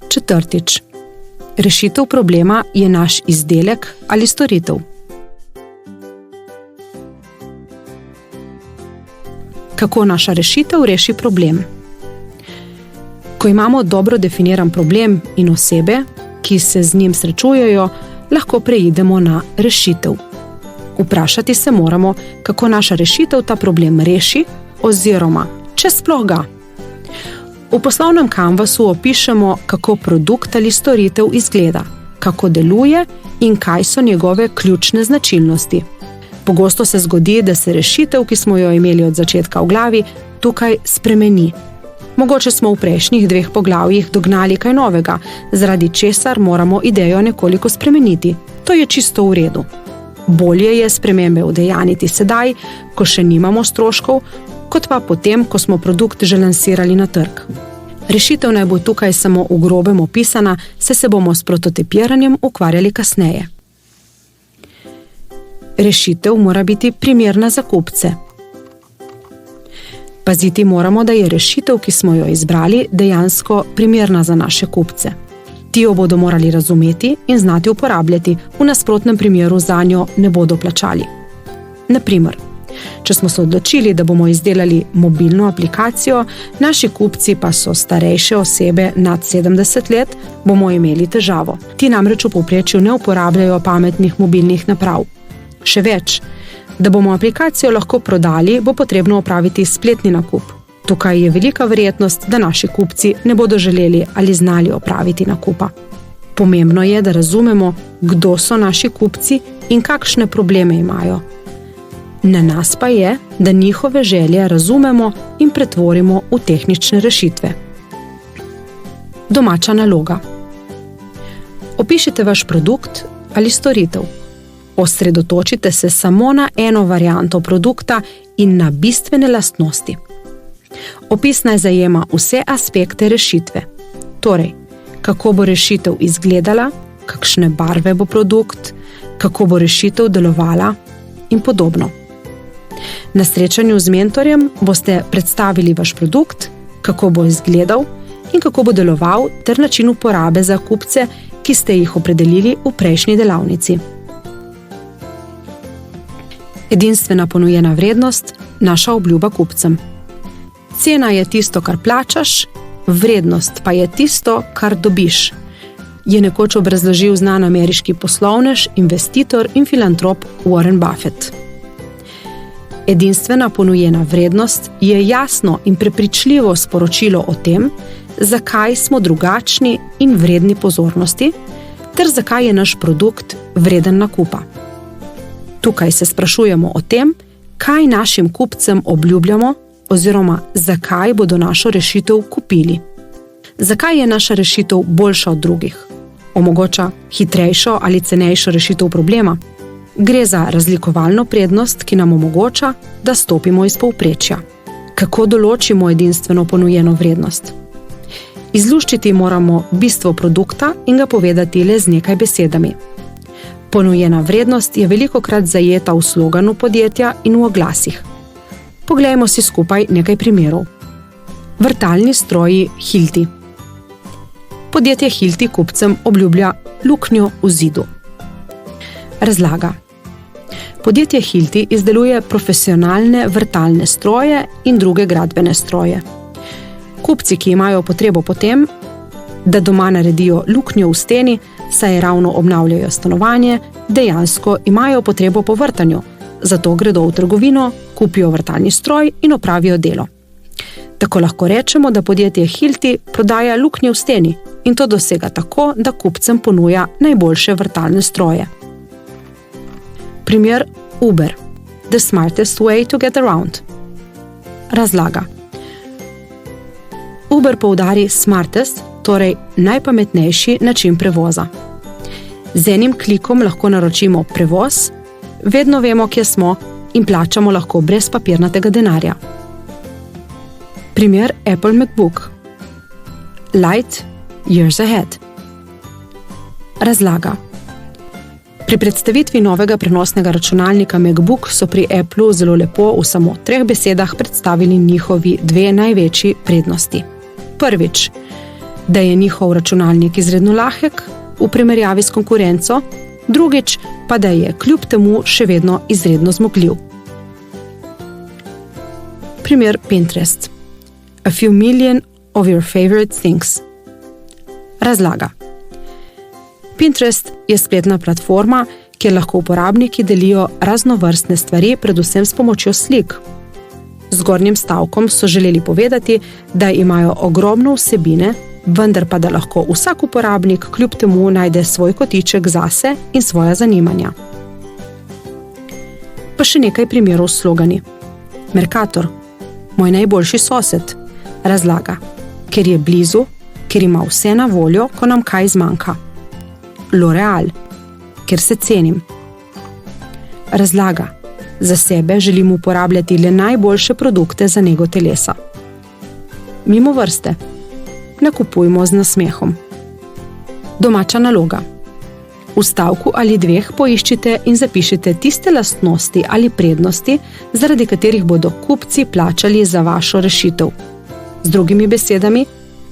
Četrtič. Rešitev problema je naš izdelek ali storitev. Kako naša rešitev reši problem? Ko imamo dobro definiran problem in osebe, ki se z njim srečujejo, lahko preidemo na rešitev. Vprašati se moramo, kako naša rešitev ta problem reši, oziroma, če sploh ga. V poslovnem kanvasu opišemo, kako produkt ali storitev izgleda, kako deluje in kaj so njegove ključne značilnosti. Pogosto se zgodi, da se rešitev, ki smo jo imeli od začetka v glavi, tukaj spremeni. Mogoče smo v prejšnjih 2 poglavjih dognali kaj novega, zaradi česar moramo idejo nekoliko spremeniti. To je čisto v redu. Bolje je spremembe udejaniti sedaj, ko še nimamo stroškov, kot pa potem, ko smo produkt že lansirali na trg. Rešitev naj bo tukaj samo v grobem opisana, saj se bomo s prototipiranjem ukvarjali kasneje. Rešitev mora biti primerna za kupce. Paziti moramo, da je rešitev, ki smo jo izbrali, dejansko primerna za naše kupce. Ti jo bodo morali razumeti in znati uporabljati, v nasprotnem primeru zanjo ne bodo plačali. Na primer, če smo se odločili, da bomo izdelali mobilno aplikacijo, naši kupci pa so starejše osebe nad 70 let, bomo imeli težavo. Ti namreč v povprečju ne uporabljajo pametnih mobilnih naprav. Še več, da bomo aplikacijo lahko prodali, bo potrebno opraviti spletni nakup. Tukaj je velika verjetnost, da naši kupci ne bodo želeli ali znali opraviti nakupa. Pomembno je, da razumemo, kdo so naši kupci in kakšne probleme imajo. Na nas pa je, da njihove želje razumemo in pretvorimo v tehnične rešitve. Domača naloga. Opišite vaš produkt ali storitev. Osredotočite se samo na eno varianto produkta in na bistvene lastnosti. Opis naj zajema vse aspekte rešitve. Torej, kako bo rešitev izgledala, kakšne barve bo produkt, kako bo rešitev delovala in podobno. Na srečanju z mentorjem boste predstavili vaš produkt, kako bo izgledal in kako bo deloval ter način uporabe za kupce, ki ste jih opredelili v prejšnji delavnici. Edinstvena ponujena vrednost, naša obljuba kupcem. Cena je tisto, kar plačaš, vrednost pa je tisto, kar dobiš, je nekoč obrazložil znan ameriški poslovnež, investitor in filantrop Warren Buffett. Edinstvena ponujena vrednost je jasno in prepričljivo sporočilo o tem, zakaj smo drugačni in vredni pozornosti, ter zakaj je naš produkt vreden nakupa. Tukaj se sprašujemo o tem, kaj našim kupcem obljubljamo oziroma zakaj bodo našo rešitev kupili. Zakaj je naša rešitev boljša od drugih? Omogoča hitrejšo ali cenejšo rešitev problema? Gre za razlikovalno prednost, ki nam omogoča, da stopimo iz povprečja. Kako določimo edinstveno ponujeno vrednost? Izluščiti moramo bistvo produkta in ga povedati le z nekaj besedami. Ponujena vrednost je velikokrat zajeta v sloganu podjetja in v oglasih. Poglejmo si skupaj nekaj primerov. Vrtalni stroji Hilti. Podjetje Hilti kupcem obljublja luknjo v zidu. Razlaga. Podjetje Hilti izdeluje profesionalne vrtalne stroje in druge gradbene stroje. Kupci, ki imajo potrebo po tem, da doma naredijo luknjo v steni, saj ravno obnavljajo stanovanje, dejansko imajo potrebo po vrtanju, zato gredo v trgovino, kupijo vrtalni stroj in opravijo delo. Tako lahko rečemo, da podjetje Hilti prodaja luknje v steni in to dosega tako, da kupcem ponuja najboljše vrtalne stroje. Primer Uber. The smartest way to get around. Razlaga. Uber poudari smartest, torej najpametnejši način prevoza. Z enim klikom lahko naročimo prevoz, vedno vemo, kje smo in plačamo lahko brez papirnatega denarja. Primer Apple MacBook. Light years ahead. Razlaga. Pri predstavitvi novega prenosnega računalnika MacBook so pri Applu zelo lepo v samo 3 besedah predstavili njihovi 2 največji prednosti. Prvič, da je njihov računalnik izredno lahek v primerjavi s konkurenco, drugič pa da je kljub temu še vedno izredno zmogljiv. Primer Pinterest. A few million of your favorite things. Razlaga. Pinterest je spletna platforma, kjer lahko uporabniki delijo raznovrstne stvari, predvsem s pomočjo slik. Z zgornjim stavkom so želeli povedati, da imajo ogromno vsebine, vendar pa da lahko vsak uporabnik kljub temu najde svoj kotiček zase in svoja zanimanja. Pa še nekaj primerov s slogani. Mercator, moj najboljši sosed, razlaga, ker je blizu, ker ima vse na voljo, ko nam kaj zmanjka. L'Oreal, ker se cenim. Razlaga, za sebe želim uporabljati le najboljše produkte za nego telesa. Mimo vrste, nakupujmo z nasmehom. Domača naloga. V stavku ali dveh poiščite in zapišite tiste lastnosti ali prednosti, zaradi katerih bodo kupci plačali za vašo rešitev. Z drugimi besedami,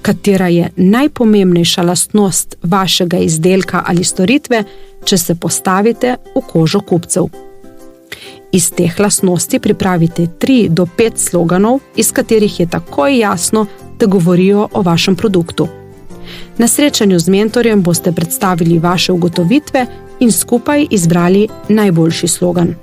katera je najpomembnejša lastnost vašega izdelka ali storitve, če se postavite v kožo kupcev. Iz teh lastnosti pripravite 3 do 5 sloganov, iz katerih je takoj jasno, da govorijo o vašem produktu. Na srečanju z mentorjem boste predstavili vaše ugotovitve in skupaj izbrali najboljši slogan.